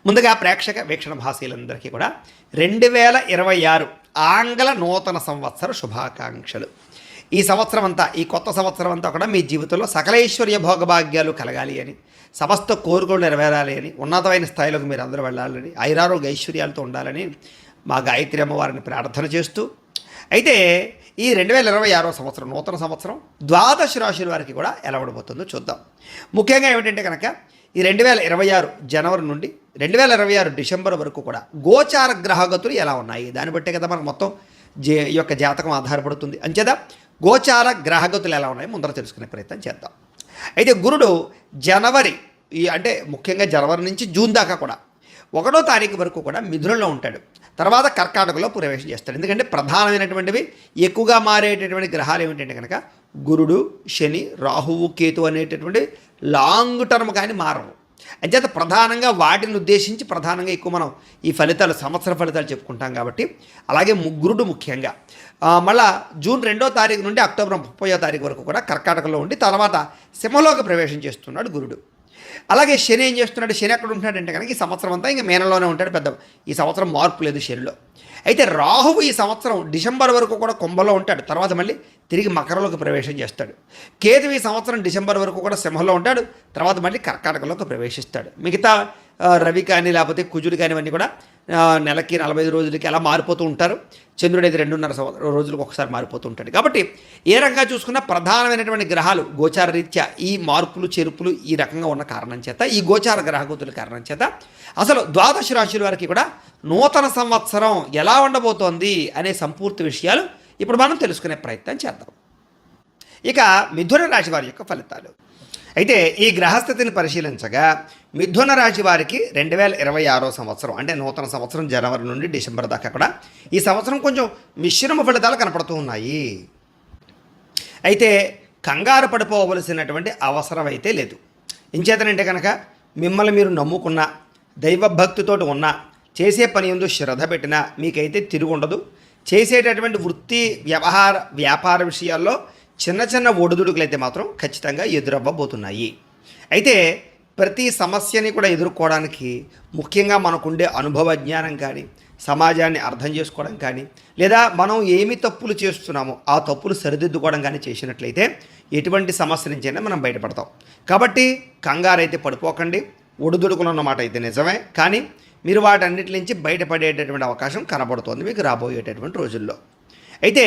ముందుగా ప్రేక్షక వీక్షణ భాషలందరికీ కూడా 2026 ఆంగ్ల నూతన సంవత్సర శుభాకాంక్షలు. ఈ సంవత్సరం అంతా, ఈ కొత్త సంవత్సరం అంతా కూడా మీ జీవితంలో సకలైశ్వర్య భోగభాగ్యాలు కలగాలి అని, సమస్త కోరికలు నెరవేరాలి అని, ఉన్నతమైన స్థాయిలోకి మీరు అందరూ వెళ్ళాలని, ఐరారోగ్య ఐశ్వర్యాలతో ఉండాలని మా గాయత్రి అమ్మవారిని ప్రార్థన చేస్తూ, అయితే ఈ 2026 సంవత్సరం నూతన సంవత్సరం ద్వాదశ రాశుల వారికి కూడా ఎలా ఉండబోతుందో చూద్దాం. ముఖ్యంగా ఏమిటంటే కనుక ఈ 2026 జనవరి నుండి 2026 డిసెంబర్ వరకు కూడా గోచార గ్రహగతులు ఎలా ఉన్నాయి, దాన్ని బట్టే కదా మనకు మొత్తం ఈ యొక్క జాతకం ఆధారపడుతుంది. అంచేత గోచార గ్రహగతులు ఎలా ఉన్నాయి ముందర తెలుసుకునే ప్రయత్నం చేద్దాం. అయితే గురుడు జనవరి అంటే ముఖ్యంగా జనవరి నుంచి జూన్ దాకా కూడా 1వ తారీఖు వరకు కూడా మిథునంలో ఉంటాడు. తర్వాత కర్కాటకలో ప్రవేశం చేస్తాడు. ఎందుకంటే ప్రధానమైనటువంటివి ఎక్కువగా మారేటటువంటి గ్రహాలు ఏమిటంటే కనుక గురుడు, శని, రాహువు, కేతు అనేటటువంటి లాంగ్ టర్మ్ కానీ మారవు. అంచేత ప్రధానంగా వాటిని ఉద్దేశించి ప్రధానంగా ఎక్కువ మనం ఈ ఫలితాలు, సంవత్సర ఫలితాలు చెప్పుకుంటాం కాబట్టి, అలాగే గురుడు ముఖ్యంగా మళ్ళా జూన్ 2వ తారీఖు నుండి అక్టోబర్ 30వ తారీఖు వరకు కూడా కర్కాటకలో ఉండి తర్వాత సింహంలోకి ప్రవేశం చేస్తున్నాడు గురుడు. అలాగే శని ఏం చేస్తున్నాడు, శని ఎక్కడ ఉంటున్నాడంటే కనుక ఈ సంవత్సరం అంతా ఇంకా మీనంలోనే ఉంటాడు. పెద్ద ఈ సంవత్సరం మార్పు లేదు శనిలో. అయితే రాహువు ఈ సంవత్సరం డిసెంబర్ వరకు కూడా కుంభంలో ఉంటాడు, తర్వాత మళ్ళీ తిరిగి మకరంలోకి ప్రవేశం చేస్తాడు. కేతు ఈ సంవత్సరం డిసెంబర్ వరకు కూడా సింహంలో ఉంటాడు, తర్వాత మళ్ళీ కర్కాటకలోకి ప్రవేశిస్తాడు. మిగతా రవి కానీ లేకపోతే కుజుడు కానీ ఇవన్నీ కూడా నెలకి 45 రోజులకి అలా మారిపోతూ ఉంటారు. చంద్రుడు అయితే 2.5 రోజులకు ఒకసారి మారిపోతూ ఉంటాడు. కాబట్టి ఏ రకంగా చూసుకున్నా ప్రధానమైనటువంటి గ్రహాలు గోచార రీత్యా ఈ మార్పులు చేర్పులు ఈ రకంగా ఉన్న కారణం చేత, ఈ గోచార గ్రహగతుల కారణం చేత అసలు ద్వాదశ రాశుల వారికి కూడా నూతన సంవత్సరం ఎలా ఉండబోతోంది అనే సంపూర్తి విషయాలు ఇప్పుడు మనం తెలుసుకునే ప్రయత్నం చేద్దాం. ఇక మిథున రాశి వారి యొక్క ఫలితాలు. అయితే ఈ గ్రహస్థితిని పరిశీలించగా మిథున రాశి వారికి 2026 సంవత్సరం అంటే నూతన సంవత్సరం జనవరి నుండి డిసెంబర్ దాకా కూడా ఈ సంవత్సరం కొంచెం మిశ్రమ ఫలితాలు కనపడుతూ ఉన్నాయి. అయితే కంగారు పడిపోవలసినటువంటి అవసరం అయితే లేదు. ఇంచేతనంటే కనుక మిమ్మల్ని మీరు నమ్ముకున్న, దైవభక్తితోటి ఉన్న, చేసే పని ఎందు శ్రద్ధ పెట్టినా మీకైతే తిరుగు ఉండదు. చేసేటటువంటి వృత్తి, వ్యాపార విషయాల్లో చిన్న చిన్న ఒడిదుడుకులు అయితే మాత్రం ఖచ్చితంగా ఎదురవ్వబోతున్నాయి. అయితే ప్రతి సమస్యని కూడా ఎదుర్కోవడానికి ముఖ్యంగా మనకుండే అనుభవ జ్ఞానం కానీ, సమాజాన్ని అర్థం చేసుకోవడం కానీ, లేదా మనం ఏమి తప్పులు చేస్తున్నామో ఆ తప్పులు సరిదిద్దుకోవడం కానీ చేసినట్లయితే ఎటువంటి సమస్య నుంచైనా మనం బయటపడతాం. కాబట్టి కంగారు అయితే పడిపోకండి. ఒడిదుడుకులు అన్నమాట అయితే నిజమే, కానీ మీరు వాటన్నిటి నుంచి బయటపడేటటువంటి అవకాశం కనబడుతోంది మీకు రాబోయేటటువంటి రోజుల్లో. అయితే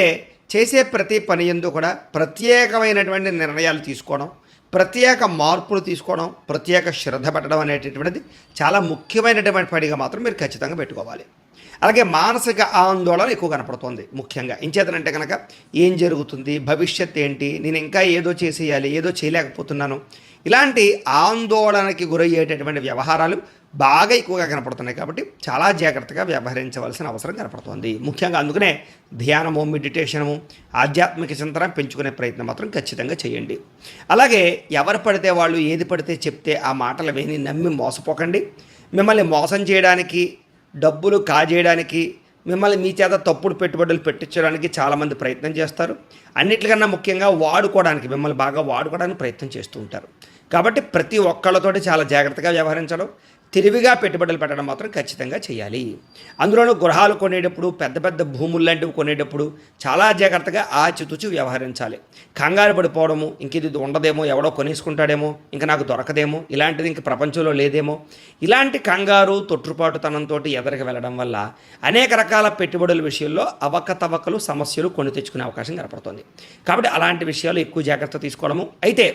చేసే ప్రతి పని యందు కూడా ప్రత్యేకమైనటువంటి నిర్ణయాలు తీసుకోవడం, ప్రత్యేక మార్పులు తీసుకోవడం, ప్రత్యేక శ్రద్ధ పెట్టడం అనేటటువంటిది చాలా ముఖ్యమైనటువంటి పనిగా మాత్రం మీరు ఖచ్చితంగా పెట్టుకోవాలి. అలాగే మానసిక ఆందోళన ఎక్కువ కనపడుతుంది. ముఖ్యంగా ఇంచేతనంటే కనుక ఏం జరుగుతుంది, భవిష్యత్ ఏంటి, నేను ఇంకా ఏదో చేసేయాలి, ఏదో చేయలేకపోతున్నాను, ఇలాంటి ఆందోళనకి గురయ్యేటటువంటి వ్యవహారాలు బాగా ఎక్కువగా కనపడుతున్నాయి. కాబట్టి చాలా జాగ్రత్తగా వ్యవహరించవలసిన అవసరం కనపడుతుంది. ముఖ్యంగా అందుకనే ధ్యానము, మెడిటేషనము, ఆధ్యాత్మిక చింతన పెంచుకునే ప్రయత్నం మాత్రం ఖచ్చితంగా చేయండి. అలాగే ఎవరు పడితే వాళ్ళు ఏది పడితే చెప్తే ఆ మాటలు విని నమ్మి మోసపోకండి. మిమ్మల్ని మోసం చేయడానికి, డబ్బులు కాజేయడానికి, మిమ్మల్ని మీ చేత తప్పుడు పెట్టుబడులు పెట్టించడానికి చాలామంది ప్రయత్నం చేస్తారు. అన్నిటికన్నా ముఖ్యంగా వాడుకోవడానికి, మిమ్మల్ని బాగా వాడుకోవడానికి ప్రయత్నం చేస్తూ ఉంటారు. కాబట్టి ప్రతి ఒక్కళ్ళతోటి చాలా జాగ్రత్తగా వ్యవహరించడం, తెలివిగా పెట్టుబడులు పెట్టడం మాత్రం ఖచ్చితంగా చేయాలి. అందులోనూ గృహాలు కొనేటప్పుడు, పెద్ద పెద్ద భూములు లాంటివి కొనేటప్పుడు చాలా జాగ్రత్తగా ఆచితూచి వ్యవహరించాలి. కంగారు పడిపోవడము, ఇంక ఇది ఉండదేమో, ఎవడో కొనేసుకుంటాడేమో, ఇంకా నాకు దొరకదేమో, ఇలాంటిది ఇంక ప్రపంచంలో లేదేమో, ఇలాంటి కంగారు తొట్టుపాటుతనంతో ఎదరికి వెళ్ళడం వల్ల అనేక రకాల పెట్టుబడుల విషయంలో అవకతవకలు, సమస్యలు కొని తెచ్చుకునే అవకాశం కనపడుతుంది. కాబట్టి అలాంటి విషయాలు ఎక్కువ జాగ్రత్త తీసుకోవడము. అయితే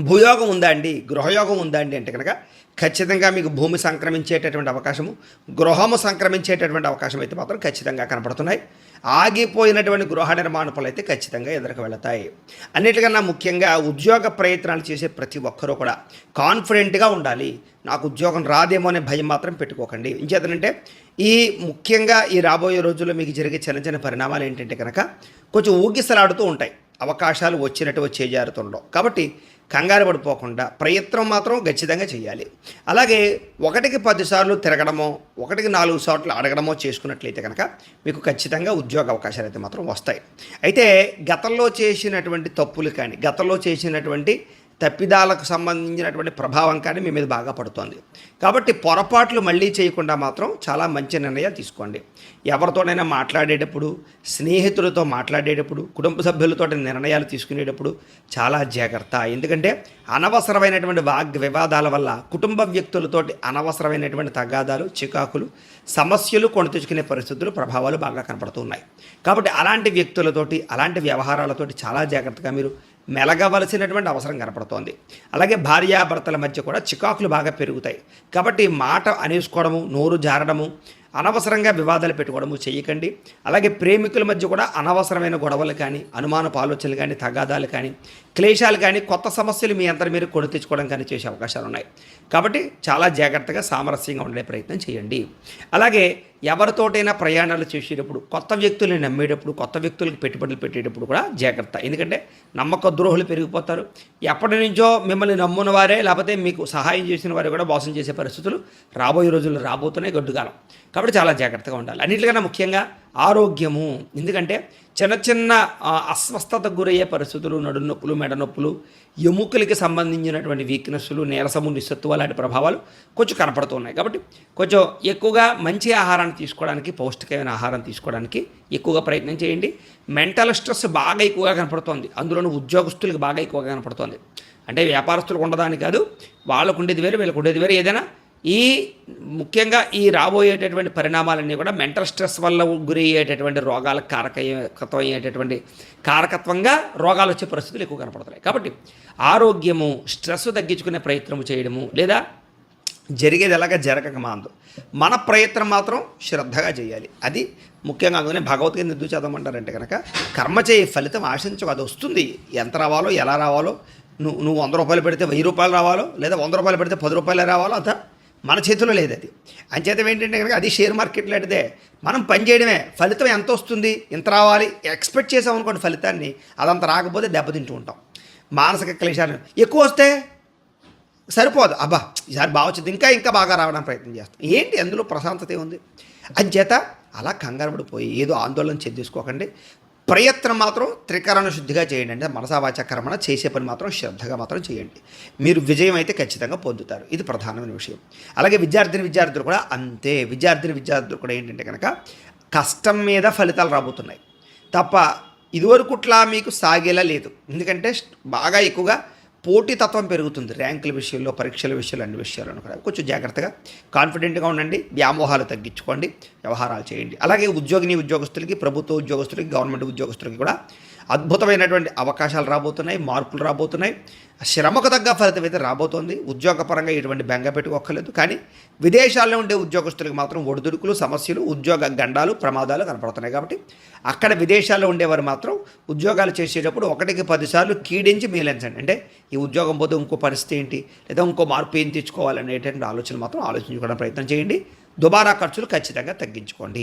భూయోగం ఉందా అండి, గృహయోగం ఉందా అండి అంటే కనుక ఖచ్చితంగా మీకు భూమి సంక్రమించేటటువంటి అవకాశము, గృహము సంక్రమించేటటువంటి అవకాశం అయితే మాత్రం ఖచ్చితంగా కనపడుతున్నాయి. ఆగిపోయినటువంటి గృహ నిర్మాణ పనులు అయితే ఖచ్చితంగా ఎదురుకు వెళతాయి. అన్నిటికన్నా ముఖ్యంగా ఉద్యోగ ప్రయత్నాలు చేసే ప్రతి ఒక్కరూ కూడా కాన్ఫిడెంట్గా ఉండాలి. నాకు ఉద్యోగం రాదేమో అనే భయం మాత్రం పెట్టుకోకండి. ఇంచేతనంటే ముఖ్యంగా ఈ రాబోయే రోజుల్లో మీకు జరిగే చిన్న చిన్న పరిణామాలు ఏంటంటే కనుక కొంచెం ఊగిసలాడుతూ ఉంటాయి. అవకాశాలు వచ్చినట్టు వచ్చే జారుతుండవు. కాబట్టి కంగారు పడిపోకుండా ప్రయత్నం మాత్రం ఖచ్చితంగా చేయాలి. అలాగే 1కి 10 సార్లు తిరగడమో, 1కి 4 సార్లు అడగడమో చేసుకున్నట్లయితే కనుక మీకు ఖచ్చితంగా ఉద్యోగ అవకాశాలు అయితే మాత్రం వస్తాయి. అయితే గతంలో చేసినటువంటి తప్పులు కానీ, గతంలో చేసినటువంటి తప్పిదాలకు సంబంధించినటువంటి ప్రభావం కానీ మీ మీద బాగా పడుతుంది. కాబట్టి పొరపాట్లు మళ్ళీ చేయకుండా మాత్రం చాలా మంచి నిర్ణయాలు తీసుకోండి. ఎవరితోనైనా మాట్లాడేటప్పుడు, స్నేహితులతో మాట్లాడేటప్పుడు, కుటుంబ సభ్యులతో నిర్ణయాలు తీసుకునేటప్పుడు చాలా జాగ్రత్త. ఎందుకంటే అనవసరమైనటువంటి వివాదాల వల్ల కుటుంబ వ్యక్తులతోటి అనవసరమైనటువంటి తగాదాలు, చికాకులు, సమస్యలు కొని తెచ్చుకునే పరిస్థితులు, ప్రభావాలు బాగా కనపడుతున్నాయి. కాబట్టి అలాంటి వ్యక్తులతోటి, అలాంటి వ్యవహారాలతోటి చాలా జాగ్రత్తగా మీరు మెలగవలసినటువంటి అవసరం కనపడుతోంది. అలాగే భార్యాభర్తల మధ్య కూడా చికాకులు బాగా పెరుగుతాయి. కాబట్టి మాట అనేసుకోవడము, నోరు జారడము, అనవసరంగా వివాదాలు పెట్టుకోవడము చేయకండి. అలాగే ప్రేమికుల మధ్య కూడా అనవసరమైన గొడవలు కానీ, అనుమానపు ఆలోచనలు కానీ, తగాదాలు కానీ, క్లేశాలు కానీ, కొత్త సమస్యలు మీ అంతటి మీరు కొని తెచ్చుకోవడం కానీ చేసే అవకాశాలు ఉన్నాయి. కాబట్టి చాలా జాగ్రత్తగా సామరస్యంగా ఉండే ప్రయత్నం చేయండి. అలాగే ఎవరితోటైనా ప్రయాణాలు చేసేటప్పుడు, కొత్త వ్యక్తుల్ని నమ్మేటప్పుడు, కొత్త వ్యక్తులకు పెట్టుబడులు పెట్టేటప్పుడు కూడా జాగ్రత్త. ఎందుకంటే నమ్మక ద్రోహులు పెరిగిపోతారు. ఎప్పటి నుంచో మిమ్మల్ని నమ్మున వారే, లేకపోతే మీకు సహాయం చేసిన వారే కూడా మోసం చేసే పరిస్థితులు రాబోయే రోజుల్లో రాబోతున్నాయి, గడ్డుకాలం. కాబట్టి చాలా జాగ్రత్తగా ఉండాలి. అన్నిటికన్నా ముఖ్యంగా ఆరోగ్యము. ఎందుకంటే చిన్న చిన్న అస్వస్థతకు గురయ్యే పరిస్థితులు, నడుము నొప్పులు, మెడ నొప్పులు, ఎముకలకి సంబంధించినటువంటి వీక్నెస్లు, నీరసము, నిస్సత్తువ లాంటి ప్రభావాలు కొంచెం కనపడుతున్నాయి. కాబట్టి కొంచెం ఎక్కువగా మంచి ఆహారాన్ని తీసుకోవడానికి, పౌష్టికమైన ఆహారం తీసుకోవడానికి ఎక్కువగా ప్రయత్నం చేయండి. మెంటల్ స్ట్రెస్ బాగా ఎక్కువగా కనపడుతోంది. అందులోనూ ఉద్యోగస్తులకు బాగా ఎక్కువగా కనపడుతోంది. అంటే వ్యాపారస్తులకు ఉండదని కాదు, వాళ్ళకు ఉండేది వేరు, వీళ్ళకు ఉండేది వేరు. ఏదైనా ఈ ముఖ్యంగా ఈ రాబోయేటటువంటి పరిణామాలన్నీ కూడా మెంటల్ స్ట్రెస్ వల్ల గురయ్యేటటువంటి రోగాలకు కారకత్వంగా రోగాలు వచ్చే పరిస్థితులు ఎక్కువ కనపడుతున్నాయి. కాబట్టి ఆరోగ్యము, స్ట్రెస్ తగ్గించుకునే ప్రయత్నం చేయడము, లేదా జరిగేది ఎలాగ జరగక మాందు మన ప్రయత్నం మాత్రం శ్రద్ధగా చేయాలి. అది ముఖ్యంగా. అందుకనే భగవద్గీత ఎందుకు చదవమంటారంటే కనుక కర్మ చేయి, ఫలితం ఆశించవు. అది వస్తుంది. ఎంత రావాలో, ఎలా రావాలో, నువ్వు 100 రూపాయలు పెడితే 1000 రూపాయలు రావాలో, లేదా 100 రూపాయలు పెడితే 10 రూపాయలు రావాలో అంతా మన చేతిలో లేదు. అది అంచేత ఏంటంటే కనుక అది షేర్ మార్కెట్లో అయితే మనం పని చేయడమే. ఫలితం ఎంత వస్తుంది, ఎంత రావాలి ఎక్స్పెక్ట్ చేసాం అనుకోండి ఫలితాన్ని, అదంతా రాకపోతే దెబ్బతింటూ ఉంటాం. మానసిక క్లేశాలు ఎక్కువ వస్తే సరిపోదు. అబ్బా ఈసారి బాగా వచ్చింది, ఇంకా బాగా రావడానికి ప్రయత్నం చేస్తాం. ఏంటి అందులో ప్రశాంతత ఉంది? అంచేత అలా కంగారు పడిపోయి ఏదో ఆందోళన చెందేసుకోకండి. ప్రయత్నం మాత్రం త్రికరణ శుద్ధిగా చేయండి. అంటే మనసా వాచా కర్మణ చేసే పని మాత్రం శ్రద్ధగా మాత్రం చేయండి. మీరు విజయం అయితే ఖచ్చితంగా పొందుతారు. ఇది ప్రధానమైన విషయం. అలాగే విద్యార్థులు కూడా అంతే. విద్యార్థులు కూడా ఏంటంటే కనుక కష్టం మీద ఫలితాలు రాబోతున్నాయి తప్ప ఇదివరకుట్లా మీకు సాగేలా లేదు. ఎందుకంటే బాగా ఎక్కువగా పోటీతత్వం పెరుగుతుంది. ర్యాంకుల విషయంలో, పరీక్షల విషయంలో, అన్ని విషయాలను కూడా కొంచెం జాగ్రత్తగా కాన్ఫిడెంట్గా ఉండండి. వ్యామోహాలు తగ్గించుకోండి, వ్యవహారాలు చేయండి. అలాగే ఉద్యోగస్తులకి, ప్రభుత్వ ఉద్యోగస్తులకి, గవర్నమెంట్ ఉద్యోగస్తులకి కూడా అద్భుతమైనటువంటి అవకాశాలు రాబోతున్నాయి, మార్పులు రాబోతున్నాయి. శ్రమకు తగ్గ ఫలితం అయితే రాబోతోంది. ఉద్యోగపరంగా ఎటువంటి బెంగ పెట్టుకోక్కర్లేదు. కానీ విదేశాల్లో ఉండే ఉద్యోగస్తులకు మాత్రం ఒడిదుడుకులు, సమస్యలు, ఉద్యోగ గండాలు, ప్రమాదాలు కనపడుతున్నాయి. కాబట్టి అక్కడ విదేశాల్లో ఉండేవారు మాత్రం ఉద్యోగాలు చేసేటప్పుడు 1కి 10 సార్లు కీడించి మేలించండి. అంటే ఈ ఉద్యోగం పోతే ఇంకో పరిస్థితి ఏంటి, లేదా ఇంకో మార్పు ఏం తెచ్చుకోవాలనేటువంటి ఆలోచన మాత్రం ఆలోచించుకోవడం ప్రయత్నం చేయండి. దుబారా ఖర్చులు ఖచ్చితంగా తగ్గించుకోండి.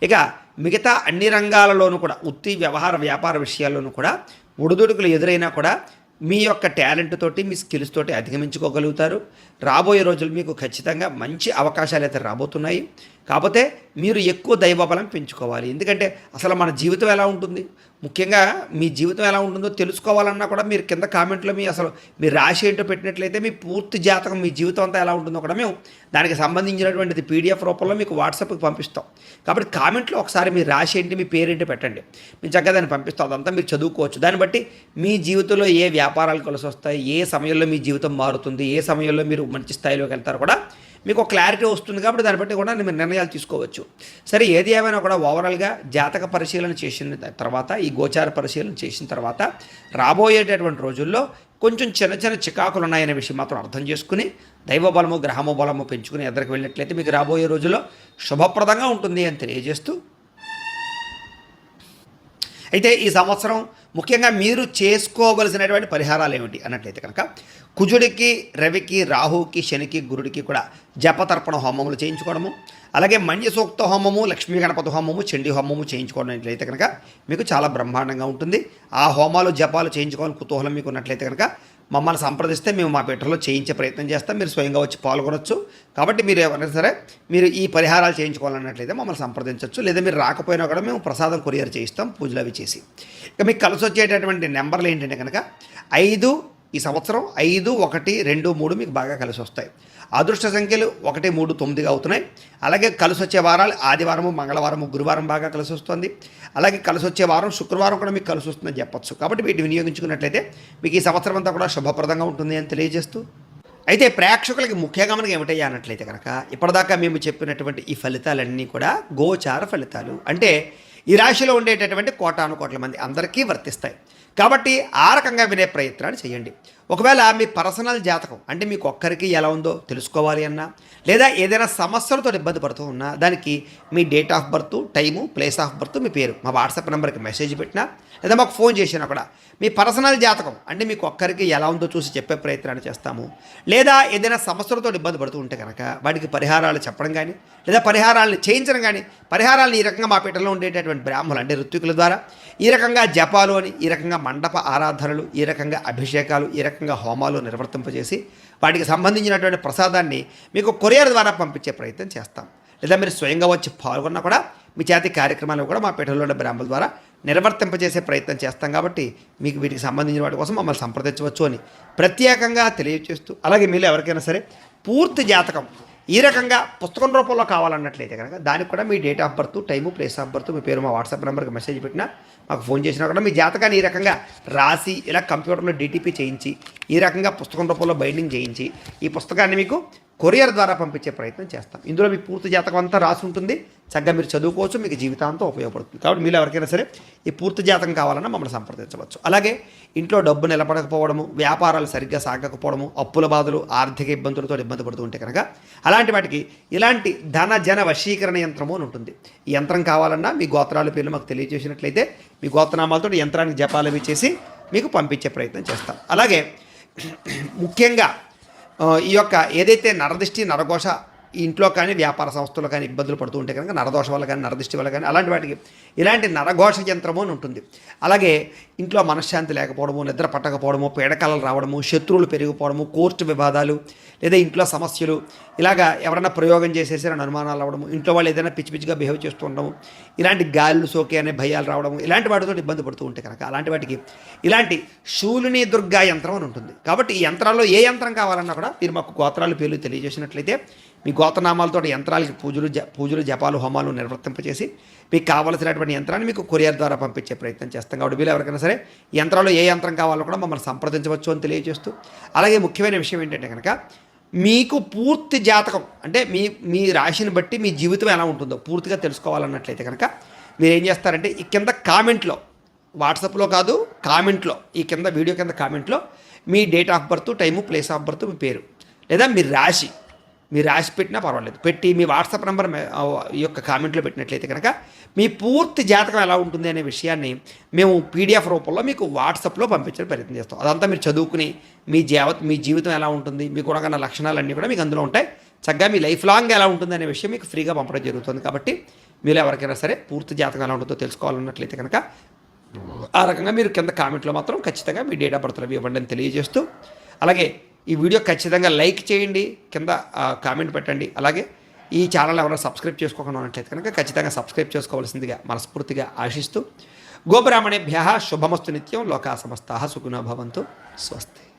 ఇక మిగతా అన్ని రంగాలలోనూ కూడా, వ్యాపార విషయాల్లోనూ కూడా ఒడిదుడుకులు ఎదురైనా కూడా మీ యొక్క టాలెంట్ తోటి, మీ స్కిల్స్ తోటి అధిగమించుకోగలుగుతారు. రాబోయే రోజులు మీకు ఖచ్చితంగా మంచి అవకాశాలు అయితే రాబోతున్నాయి. కాకపోతే మీరు ఎక్కువ దైవబలం పెంచుకోవాలి. ఎందుకంటే అసలు మన జీవితం ఎలా ఉంటుంది, ముఖ్యంగా మీ జీవితం ఎలా ఉంటుందో తెలుసుకోవాలన్నా కూడా మీరు కింద కామెంట్లో మీ రాశి ఏంటో పెట్టినట్లయితే మీ పూర్తి జాతకం, మీ జీవితం అంతా ఎలా ఉంటుందో కూడా మేము దానికి సంబంధించినటువంటిది PDF రూపంలో మీకు వాట్సాప్కి పంపిస్తాం. కాబట్టి కామెంట్లో ఒకసారి మీ రాశి ఏంటి, మీ పేరేంటి పెట్టండి. మేము చక్కగా దాన్ని పంపిస్తాం. అదంతా మీరు చదువుకోవచ్చు. దాన్ని బట్టి మీ జీవితంలో ఏ వ్యాపారాలు కలిసి వస్తాయి, ఏ సమయంలో మీ జీవితం మారుతుంది, ఏ సమయంలో మీరు మంచి స్థాయిలోకి వెళ్తారో కూడా మీకు ఒక క్లారిటీ వస్తుంది. కాబట్టి దాన్ని బట్టి కూడా మీరు నిర్ణయాలు తీసుకోవచ్చు. సరే, ఏది ఏమైనా కూడా ఓవరాల్గా జాతక పరిశీలన చేసిన తర్వాత, ఈ గోచార పరిశీలన చేసిన తర్వాత రాబోయేటటువంటి రోజుల్లో కొంచెం చిన్న చికాకులు ఉన్నాయనే విషయం మాత్రం అర్థం చేసుకుని దైవబలము, గ్రహము బలము పెంచుకుని ఎదురుకు వెళ్ళినట్లయితే మీకు రాబోయే రోజుల్లో శుభప్రదంగా ఉంటుంది అని తెలియజేస్తూ, అయితే ఈ సంవత్సరం ముఖ్యంగా మీరు చేసుకోవలసినటువంటి పరిహారాలు ఏమిటి అన్నట్లయితే కనుక కుజుడికి, రవికి, రాహుకి, శనికి, గురుడికి కూడా జపతర్పణ హోమములు చేయించుకోవడము, అలాగే మన్య సూక్త హోమము, లక్ష్మీ గణపతి హోమము, చండీ హోమము చేయించుకోవడం కనుక మీకు చాలా బ్రహ్మాండంగా ఉంటుంది. ఆ హోమాలు, జపాలు చేయించుకోవాలని కుతూహలం మీకు ఉన్నట్లయితే కనుక మమ్మల్ని సంప్రదిస్తే మేము మా పీఠంలో చేయించే ప్రయత్నం చేస్తాం. మీరు స్వయంగా వచ్చి పాల్గొనవచ్చు. కాబట్టి మీరు ఎవరైనా సరే మీరు ఈ పరిహారాలు చేయించుకోవాలన్నట్లయితే మమ్మల్ని సంప్రదించవచ్చు. లేదా మీరు రాకపోయినా కూడా మేము ప్రసాదం కొరియర్ చేయిస్తాం, పూజలు అవి చేసి. ఇక మీకు కలిసి వచ్చేటటువంటి నెంబర్లు ఏంటంటే కనుక 5, ఈ సంవత్సరం 5, 1, 2, 3 మీకు బాగా కలిసి వస్తాయి. అదృష్ట సంఖ్యలు 1, 3, 9గా అవుతున్నాయి. అలాగే కలిసి వచ్చే వారాలు ఆదివారము, మంగళవారము, గురువారం బాగా కలిసి వస్తుంది. అలాగే కలిసి వచ్చే వారం శుక్రవారం కూడా మీకు కలిసి వస్తుందని చెప్పొచ్చు. కాబట్టి వీటిని వినియోగించుకున్నట్లయితే మీకు ఈ సంవత్సరం అంతా కూడా శుభప్రదంగా ఉంటుంది అని తెలియజేస్తూ, అయితే ప్రేక్షకులకి ముఖ్యంగా మనకి ఏమిటయ్యా అన్నట్లయితే కనుక ఇప్పటిదాకా మేము చెప్పినటువంటి ఈ ఫలితాలన్నీ కూడా గోచార ఫలితాలు. అంటే ఈ రాశిలో ఉండేటటువంటి కోటాను కోట్ల మంది అందరికీ వర్తిస్తాయి. కాబట్టి ఆ రకంగా వినే ప్రయత్నాలు చేయండి. ఒకవేళ మీ పర్సనల్ జాతకం అంటే మీకు ఒక్కరికి ఎలా ఉందో తెలుసుకోవాలి అన్నా, లేదా ఏదైనా సమస్యలతో ఇబ్బంది పడుతూ ఉన్నా, దానికి మీ date of birth, time, place of birth, మీ పేరు మా వాట్సాప్ నెంబర్కి మెసేజ్ పెట్టినా, లేదా మాకు ఫోన్ చేసినా కూడా మీ పర్సనల్ జాతకం అంటే మీకు ఒక్కరికి ఎలా ఉందో చూసి చెప్పే ప్రయత్నాన్ని చేస్తాము. లేదా ఏదైనా సమస్యలతో ఇబ్బంది పడుతూ ఉంటే కనుక వాటికి పరిహారాలు చెప్పడం కానీ, లేదా పరిహారాలను చేయించడం కానీ, పరిహారాలను ఈ రకంగా మా పీఠంలో ఉండేటటువంటి బ్రాహ్మణులు అంటే ఋత్వికుల ద్వారా ఈ రకంగా జపాలు అని, ఈ రకంగా మండప ఆరాధనలు, ఈ రకంగా అభిషేకాలు, ఈ రకంగా హోమాలు నిర్వర్తింపజేసి వాటికి సంబంధించినటువంటి ప్రసాదాన్ని మీకు కొరియర్ ద్వారా పంపించే ప్రయత్నం చేస్తాం. లేదా మీరు స్వయంగా వచ్చి పాల్గొన్నా కూడా మీ చేతి కార్యక్రమాలు కూడా మా పీఠంలో ఉన్న బ్రాహ్మణుల ద్వారా నిర్వర్తింపజేసే ప్రయత్నం చేస్తాం. కాబట్టి మీకు వీటికి సంబంధించిన వాటి కోసం మమ్మల్ని సంప్రదించవచ్చు అని ప్రత్యేకంగా తెలియజేస్తూ, అలాగే మీరు ఎవరికైనా సరే పూర్తి జాతకం ఈ రకంగా పుస్తకం రూపంలో కావాలన్నట్లయితే కనుక దానికి కూడా మీ date of birth, time, place of birth, మీ పేరు మా వాట్సాప్ నెంబర్కి మెసేజ్ పెట్టినా, మాకు ఫోన్ చేసినా కూడా మీ జాతకాన్ని ఈ రకంగా రాసి ఇలా కంప్యూటర్లో డిటిపి చేయించి ఈ రకంగా పుస్తకం రూపంలో బైండింగ్ చేయించి ఈ పుస్తకాన్ని మీకు కొరియర్ ద్వారా పంపించే ప్రయత్నం చేస్తాం. ఇందులో మీ పూర్తి జాతకం అంతా రాసి ఉంటుంది. చక్కగా మీరు చదువుకోవచ్చు, మీకు జీవితాంతం ఉపయోగపడుతుంది. కాబట్టి మీరు ఎవరికైనా సరే ఈ పూర్తి జాతకం కావాలన్నా మమ్మల్ని సంప్రదించవచ్చు. అలాగే ఇంట్లో డబ్బు నిలబడకపోవడము, వ్యాపారాలు సరిగ్గా సాగకపోవడము, అప్పుల బాధలు, ఆర్థిక ఇబ్బందులతో ఇబ్బంది పడుతూ ఉంటే కనుక అలాంటి వాటికి ఇలాంటి ధన జన వశీకరణ యంత్రము అని ఉంటుంది. ఈ యంత్రం కావాలన్నా మీ గోత్రాల పేర్లు మాకు తెలియజేసినట్లయితే మీ గోత్రనామాలతో యంత్రానికి జపాలు అవి చేసి మీకు పంపించే ప్రయత్నం చేస్తాం. అలాగే ముఖ్యంగా ఈ యొక్క ఏదైతే నరదిష్టి, నరఘోష ఇంట్లో కానీ వ్యాపార సంస్థలు కానీ ఇబ్బందులు పడుతూ ఉంటే కనుక నరదోష వల్ల కానీ, నరదిష్టి వల్ల కానీ అలాంటి వాటికి ఇలాంటి నరఘోష యంత్రము అని ఉంటుంది. అలాగే ఇంట్లో మనశ్శాంతి లేకపోవడము, నిద్ర పట్టకపోవడము, పీడకలలు రావడము, శత్రువులు పెరిగిపోవడము, కోర్టు వివాదాలు, లేదా ఇంట్లో సమస్యలు, ఇలాగా ఎవరైనా ప్రయోగం చేసేసారని అనుమానాలు రావడము, ఇంట్లో వాళ్ళు ఏదైనా పిచ్చి పిచ్చిగా బిహేవ్ చేస్తూ ఉండడము, ఇలాంటి గాలులు సోకే అనే భయాలు రావడము, ఇలాంటి వాటితో ఇబ్బంది పడుతూ ఉంటే కనుక అలాంటి వాటికి ఇలాంటి శూలిని దుర్గా యంత్రం అని ఉంటుంది. కాబట్టి ఈ యంత్రాల్లో ఏ యంత్రం కావాలన్నా కూడా మీరు మాకు గోత్రాలు పేర్లు తెలియజేసినట్లయితే మీ గోత్రనామాలతో యంత్రాలకి పూజలు జపాలు, హోమాలు నిర్వర్తింపచేసి మీకు కావాల్సినటువంటి యంత్రాన్ని మీకు కొరియర్ ద్వారా పంపించే ప్రయత్నం చేస్తాం. కాబట్టి మీరు ఎవరికైనా సరే ఈ యంత్రాల్లో ఏ యంత్రం కావాలో కూడా మమ్మల్ని సంప్రదించవచ్చు అని తెలియజేస్తూ, అలాగే ముఖ్యమైన విషయం ఏంటంటే కనుక మీకు పూర్తి జాతకం అంటే మీ రాశిని బట్టి మీ జీవితం ఎలా ఉంటుందో పూర్తిగా తెలుసుకోవాలన్నట్లయితే కనుక మీరు ఏం చేస్తారంటే ఈ కింద కామెంట్లో, వాట్సాప్లో కాదు కామెంట్లో, ఈ కింద వీడియో కింద కామెంట్లో మీ date of birth, time, place of birth, మీ పేరు, లేదా మీ రాశి పెట్టినా పర్వాలేదు, పెట్టి మీ వాట్సాప్ నెంబర్ ఈ యొక్క కామెంట్లో పెట్టినట్లయితే కనుక మీ పూర్తి జాతకం ఎలా ఉంటుంది అనే విషయాన్ని మేము పీడిఎఫ్ రూపంలో మీకు వాట్సాప్లో పంపించే ప్రయత్నం చేస్తాం. అదంతా మీరు చదువుకుని మీ జీవితం ఎలా ఉంటుంది, మీకు ఉన్న లక్షణాలన్నీ కూడా మీకు అందులో ఉంటాయి. చక్కగా మీ లైఫ్ లాంగ్ ఎలా ఉంటుంది అనే విషయం మీకు ఫ్రీగా పంపడం జరుగుతుంది. కాబట్టి మీరు ఎవరికైనా సరే పూర్తి జాతకం ఎలా ఉంటుందో తెలుసుకోవాలన్నట్లయితే కనుక ఆ రకంగా మీరు కింద కామెంట్లో మాత్రం ఖచ్చితంగా మీ డేట్ ఆఫ్ బర్త్ అవి ఇవ్వండి అని తెలియజేస్తూ, అలాగే ఈ వీడియో ఖచ్చితంగా లైక్ చేయండి, కింద కామెంట్ పెట్టండి. అలాగే ఈ ఛానల్ ఎవరైనా సబ్స్క్రైబ్ చేసుకోకుండా ఉన్నట్లయితే కనుక ఖచ్చితంగా సబ్స్క్రైబ్ చేసుకోవాల్సిందిగా మనస్ఫూర్తిగా ఆశిస్తూ, గోబ్రాహ్మణేభ్యః శుభమస్తు నిత్యం, లోకా సమస్తాః సుఖినో భవంతు, స్వస్తి.